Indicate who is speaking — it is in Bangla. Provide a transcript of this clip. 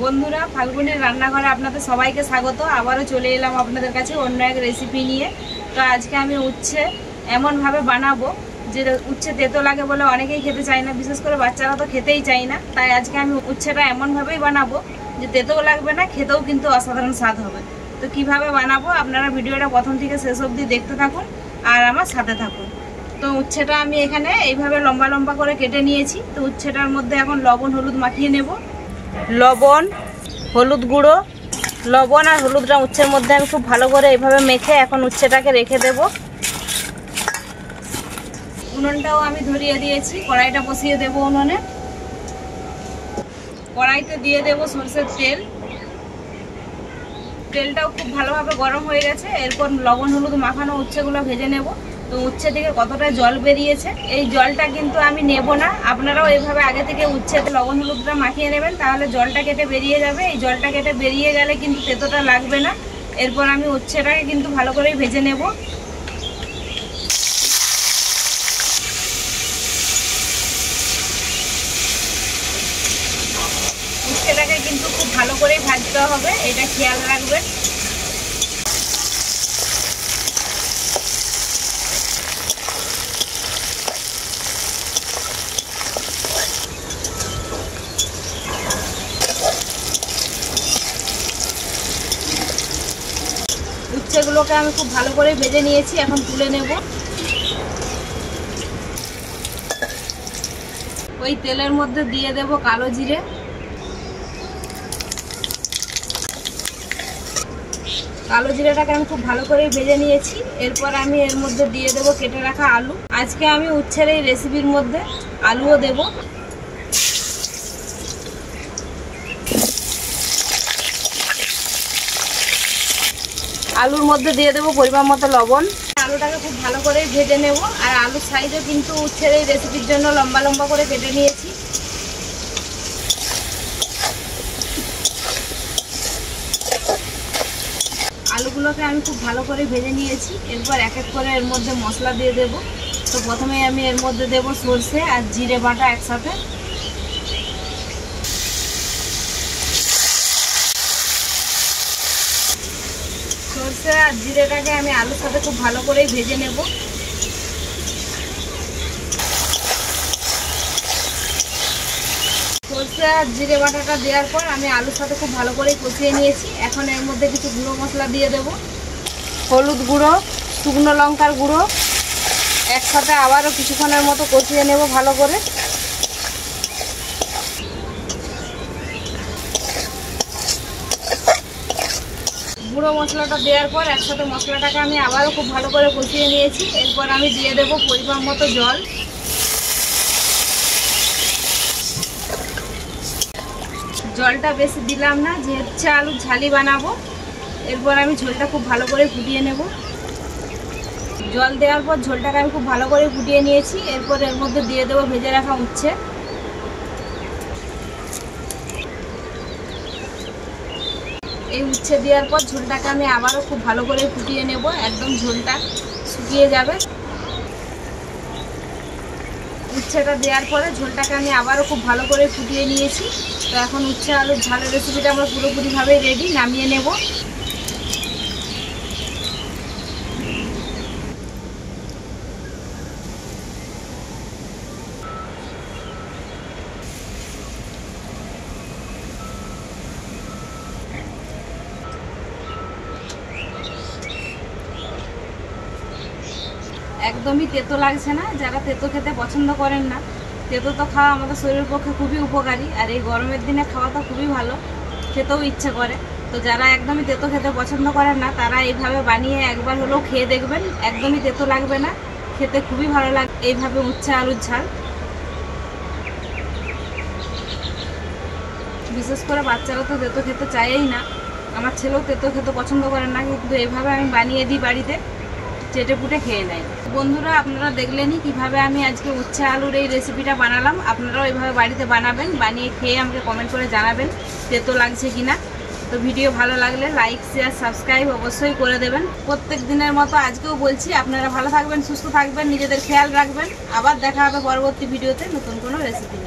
Speaker 1: বন্ধুরা, ফাল্গুনের রান্নাঘরে আপনাদের সবাইকে স্বাগত। আবারও চলে এলাম আপনাদের কাছে অন্য এক রেসিপি নিয়ে। তো আজকে আমি উচ্ছে এমনভাবে বানাবো যে উচ্ছে তেতো লাগে বলে অনেকেই খেতে চায় না, বিশেষ করে বাচ্চারা তো খেতেই চায় না। তাই আজকে আমি উচ্ছেটা এমনভাবেই বানাবো যে তেতোও লাগবে না, খেতেও কিন্তু অসাধারণ স্বাদ হবে। তো কিভাবে বানাবো আপনারা ভিডিওটা প্রথম থেকে শেষ অবধি দেখতে থাকুন আর আমার সাথে থাকুন। তো উচ্ছেটা আমি এখানে এইভাবে লম্বা লম্বা করে কেটে নিয়েছি। তো উচ্ছেটার মধ্যে এখন লবণ হলুদ মাখিয়ে নেব। লবণ, হলুদ গুঁড়ো, লবণ আর হলুদটা উচ্ছের মধ্যে আমি খুব ভালো করে এইভাবে মেখে এখন উচ্ছেটাকে রেখে দেব। উনুনটাও আমি ধরিয়ে দিয়েছি, কড়াইটা বসিয়ে দেব উনুনে। কড়াইতে দিয়ে দেব সরষের তেল। তেলটাও খুব ভালোভাবে গরম হয়ে গেছে। এরপর লবণ হলুদ মাখানো উচ্ছেগুলো ভেজে নেব। তো উচ্ছে থেকে কতটা জল বেরিয়েছে, এই জলটা কিন্তু আমি নেব না। আপনারাও এইভাবে আগে থেকে উচ্ছেতে লবণ হলুদটা মাখিয়ে নেবেন, তাহলে জলটা কেটে বেরিয়ে যাবে। এই জলটা কেটে বেরিয়ে গেলে কিন্তু তেতোটা লাগবে না। এরপর আমি উচ্ছেটাকে কিন্তু ভালো করেই ভেজে নেব। উচ্ছেটাকে কিন্তু খুব ভালো করেই ভাজতে হবে, এটা খেয়াল রাখবেন। উচ্ছেগুলোকে আমি খুব ভালো করে ভেজে নিয়েছি, এখন তুলে নেব। ওই তেলের মধ্যে দিয়ে দেব কালো জিরে, কালো জিরাটাকে আমি খুব ভালো করে ভেজে নিয়েছি। এরপর আমি এর মধ্যে দিয়ে দেব কেটে রাখা আলু। আজকে আমি উচ্ছের এই রেসিপির মধ্যে আলুও দেব। আলুর মধ্যে দিয়ে দেবো পরিমাণ মতো লবণ। আলুটাকে খুব ভালো করে ভেজে নেব। আর আলুর সাইজও কিন্তু উচ্ছের এই রেসিপির জন্য লম্বা লম্বা করে কেটে নিয়েছি। আলুগুলোকে আমি খুব ভালো করে ভেজে নিয়েছি। এরপর এক এক করে এর মধ্যে মশলা দিয়ে দেব। তো প্রথমে আমি এর মধ্যে দেব সরষে আর জিরে বাটা একসাথে। সরষে আর জিরেটাকে আমি আলুর সাথে খুব ভালো করেই ভেজে নেব। সরষে আর জিরে বাটাটা দেওয়ার পর আমি আলুর সাথে খুব ভালো করেই কষিয়ে নিয়েছি। এখন এর মধ্যে কিছু গুঁড়ো মশলা দিয়ে দেব। হলুদ গুঁড়ো, শুকনো লঙ্কার গুঁড়ো একসাথে আবারও কিছুক্ষণের মতো কষিয়ে নেব ভালো করে। গুঁড়ো মশলাটা দেওয়ার পর একসাথে মশলাটাকে আমি আবারও খুব ভালো করে কষিয়ে নিয়েছি। এরপর আমি দিয়ে দেব পরিমাণ মতো জল। জলটা বেশি দিলাম না, যেহেতু আলুর ঝালি বানাবো। এরপর আমি ঝোলটা খুব ভালো করে ফুটিয়ে নেব। জল দেওয়ার পর ঝোলটাকে আমি খুব ভালো করে ফুটিয়ে নিয়েছি। এরপর এর মধ্যে দিয়ে দেবো ভেজে রাখা উচ্ছে। এই উচ্ছে দেওয়ার পর ঝোলটাকে আমি আবারও খুব ভালো করে ফুটিয়ে নেব, একদম ঝোলটা শুকিয়ে যাবে। উচ্ছেটা দেওয়ার পরে ঝোলটাকে আমি আবারও খুব ভালো করে ফুটিয়ে নিয়েছি। তো এখন উচ্ছে আলুর ঝালের রেসিপিটা আমার পুরোপুরিভাবেই রেডি, নামিয়ে নেব। একদমই তেতো লাগছে না। যারা তেতো খেতে পছন্দ করেন না, তেতো তো খাওয়া আমাদের শরীরের পক্ষে খুবই উপকারী, আর এই গরমের দিনে খাওয়া তো খুবই ভালো, খেতেও ইচ্ছে করে। তো যারা একদমই তেতো খেতে পছন্দ করেন না, তারা এইভাবে বানিয়ে একবার হলেও খেয়ে দেখবেন। একদমই তেতো লাগবে না, খেতে খুবই ভালো লাগে এইভাবে উচ্ছে আলুর ঝাল। বিশেষ করে বাচ্চারা তো তেতো খেতে চায়ই না, আমার ছেলেও তেতো খেতে পছন্দ করেন না, কিন্তু এইভাবে আমি বানিয়ে দিই বাড়িতে, চেটে পুটে খেয়ে নেয়। বন্ধুরা, আপনারা দেখলেনই কিভাবে আমি আজকে উচ্ছে আলুর এই রেসিপিটা বানালাম। আপনারাও এইভাবে বাড়িতে বানাবেন, বানিয়ে খেয়ে আমাকে কমেন্ট করে জানাবেন তেতো লাগছে কিনা। তো ভিডিও ভালো লাগলে লাইক শেয়ার সাবস্ক্রাইব অবশ্যই করে দেবেন। প্রত্যেক দিনের মতো আজকেও বলছি, আপনারা ভালো থাকবেন, সুস্থ থাকবেন, নিজেদের খেয়াল রাখবেন। আবার দেখা হবে পরবর্তী ভিডিওতে নতুন কোনো রেসিপি।